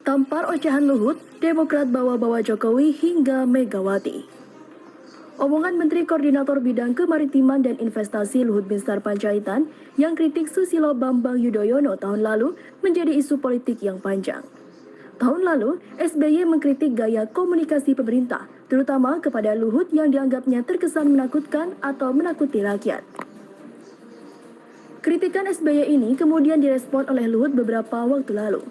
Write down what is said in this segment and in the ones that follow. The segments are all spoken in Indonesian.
Tampar ocehan Luhut, Demokrat bawa-bawa Jokowi hingga Megawati. Omongan Menteri Koordinator Bidang Kemaritiman dan Investasi Luhut Binsar Panjaitan yang kritik Susilo Bambang Yudhoyono tahun lalu menjadi isu politik yang panjang. Tahun lalu, SBY mengkritik gaya komunikasi pemerintah, terutama kepada Luhut yang dianggapnya terkesan menakutkan atau menakuti rakyat. Kritikan SBY ini kemudian direspon oleh Luhut beberapa waktu lalu.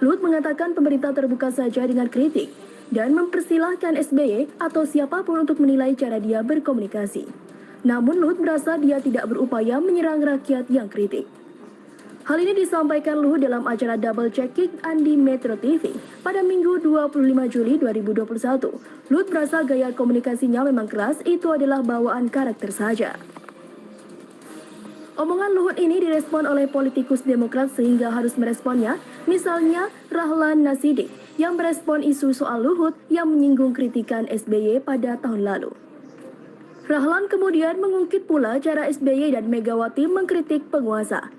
Luhut mengatakan pemerintah terbuka saja dengan kritik dan mempersilahkan SBY atau siapapun untuk menilai cara dia berkomunikasi. Namun Luhut merasa dia tidak berupaya menyerang rakyat yang kritik. Hal ini disampaikan Luhut dalam acara Double Checking Andi Metro TV pada Minggu 25 Juli 2021. Luhut merasa gaya komunikasinya memang keras, itu adalah bawaan karakter saja. Omongan Luhut ini direspon oleh politikus Demokrat sehingga harus meresponnya, misalnya Rahlan Nasidik yang merespon isu soal Luhut yang menyinggung kritikan SBY pada tahun lalu. Rahlan kemudian mengungkit pula cara SBY dan Megawati mengkritik penguasa.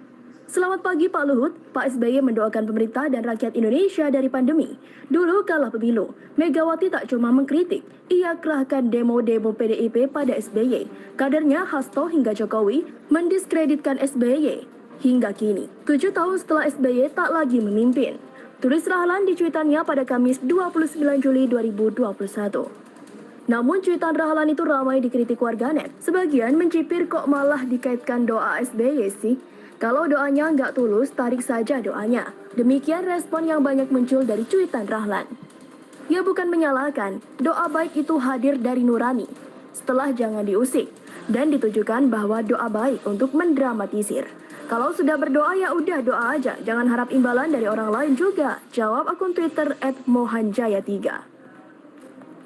Selamat pagi Pak Luhut, Pak SBY mendoakan pemerintah dan rakyat Indonesia dari pandemi. Dulu kalah pemilu, Megawati tak cuma mengkritik, ia kerahkan demo-demo PDIP pada SBY. Kadernya Hasto hingga Jokowi mendiskreditkan SBY. Hingga kini, 7 tahun setelah SBY tak lagi memimpin. Tulis Rahlan di cuitannya pada Kamis 29 Juli 2021. Namun cuitan Rahlan itu ramai dikritik warganet. Sebagian mencipir kok malah dikaitkan doa SBY sih. Kalau doanya nggak tulus, tarik saja doanya. Demikian respon yang banyak muncul dari cuitan Rahlan. Ia bukan menyalahkan, doa baik itu hadir dari nurani. Setelah jangan diusik, dan ditujukan bahwa doa baik untuk mendramatisir. Kalau sudah berdoa ya udah doa aja, jangan harap imbalan dari orang lain juga, jawab akun Twitter @mohanjaya3.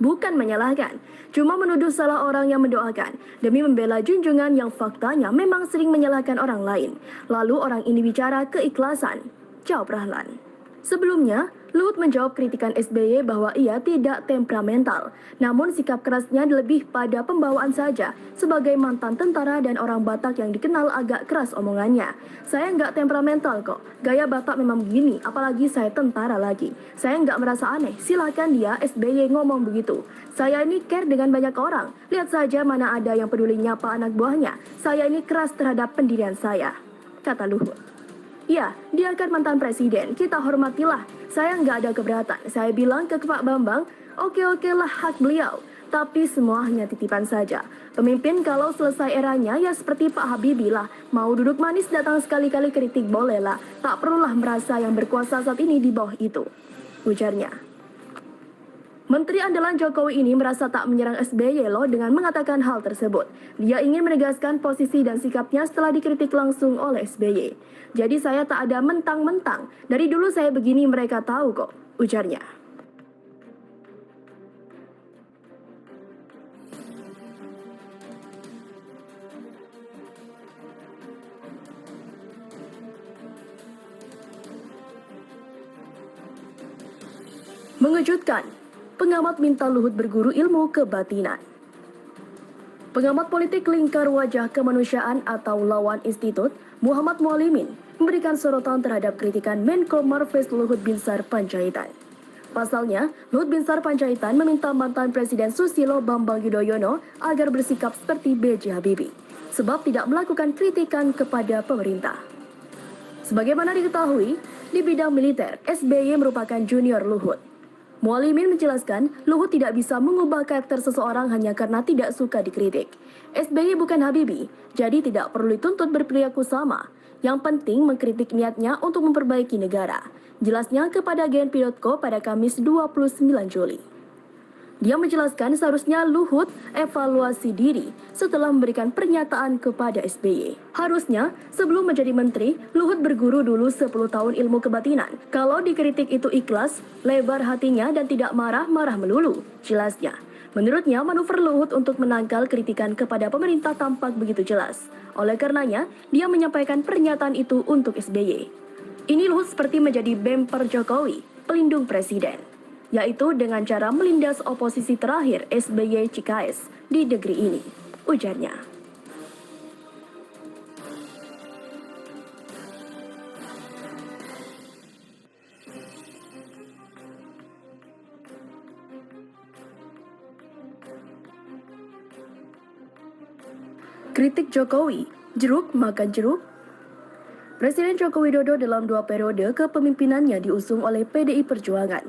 Bukan menyalahkan, cuma menuduh salah orang yang mendoakan demi membela junjungan yang faktanya memang sering menyalahkan orang lain. Lalu orang ini bicara keikhlasan, jawab Rahlan. Sebelumnya, Luhut menjawab kritikan SBY bahwa ia tidak temperamental, namun sikap kerasnya lebih pada pembawaan saja. Sebagai mantan tentara dan orang Batak yang dikenal agak keras omongannya. Saya nggak temperamental kok, gaya Batak memang begini, apalagi saya tentara lagi. Saya nggak merasa aneh, silakan dia SBY ngomong begitu. Saya ini care dengan banyak orang, lihat saja mana ada yang peduli nyapa anak buahnya. Saya ini keras terhadap pendirian saya, kata Luhut. Ya, dia kan mantan presiden, kita hormatilah. Saya nggak ada keberatan. Saya bilang ke Pak Bambang, oke lah hak beliau. Tapi semua hanya titipan saja. Pemimpin kalau selesai eranya ya seperti Pak Habibie lah. Mau duduk manis datang sekali-kali kritik boleh lah. Tak perlulah merasa yang berkuasa saat ini di bawah itu, ujarnya. Menteri andalan Jokowi ini merasa tak menyerang SBY loh dengan mengatakan hal tersebut. Dia ingin menegaskan posisi dan sikapnya setelah dikritik langsung oleh SBY. Jadi saya tak ada mentang-mentang. Dari dulu saya begini mereka tahu kok, ujarnya. Mengejutkan. Pengamat minta Luhut berguru ilmu kebatinan. Pengamat politik lingkar wajah kemanusiaan atau Lawan Institute, Muhammad Mualimin, memberikan sorotan terhadap kritikan Menko Marves Luhut Binsar Panjaitan. Pasalnya, Luhut Binsar Panjaitan meminta mantan Presiden Susilo Bambang Yudhoyono agar bersikap seperti B.J. Habibie, sebab tidak melakukan kritikan kepada pemerintah. Sebagaimana diketahui, di bidang militer, SBY merupakan junior Luhut. Mualimin menjelaskan, Luhut tidak bisa mengubah karakter seseorang hanya karena tidak suka dikritik. SBY bukan Habibie, jadi tidak perlu dituntut berperilaku sama. Yang penting mengkritik niatnya untuk memperbaiki negara. Jelasnya kepada GNP.co pada Kamis 29 Juli. Dia menjelaskan seharusnya Luhut evaluasi diri setelah memberikan pernyataan kepada SBY. Harusnya sebelum menjadi menteri, Luhut berguru dulu 10 tahun ilmu kebatinan. Kalau dikritik itu ikhlas, lebar hatinya dan tidak marah-marah melulu, jelasnya. Menurutnya manuver Luhut untuk menangkal kritikan kepada pemerintah tampak begitu jelas. Oleh karenanya, dia menyampaikan pernyataan itu untuk SBY. Ini Luhut seperti menjadi bemper Jokowi, pelindung presiden, yaitu dengan cara melindas oposisi terakhir SBY CKS di negeri ini, ujarnya. Kritik Jokowi, jeruk makan jeruk. Presiden Joko Widodo dalam 2 periode kepemimpinannya diusung oleh PDI Perjuangan.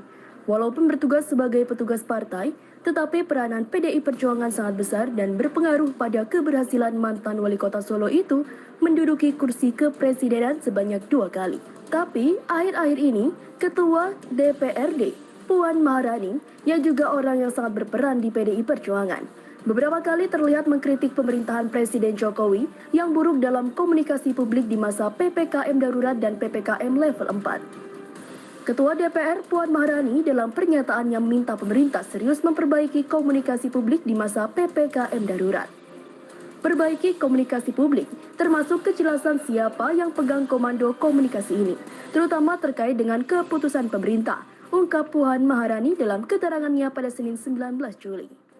Walaupun bertugas sebagai petugas partai, tetapi peranan PDI Perjuangan sangat besar dan berpengaruh pada keberhasilan mantan wali kota Solo itu menduduki kursi kepresidenan sebanyak 2 kali. Tapi akhir-akhir ini, Ketua DPRD Puan Maharani yang juga orang yang sangat berperan di PDI Perjuangan beberapa kali terlihat mengkritik pemerintahan Presiden Jokowi yang buruk dalam komunikasi publik di masa PPKM darurat dan PPKM level 4. Ketua DPR Puan Maharani dalam pernyataannya meminta pemerintah serius memperbaiki komunikasi publik di masa PPKM darurat. Perbaiki komunikasi publik, termasuk kejelasan siapa yang pegang komando komunikasi ini, terutama terkait dengan keputusan pemerintah, ungkap Puan Maharani dalam keterangannya pada Senin 19 Juli.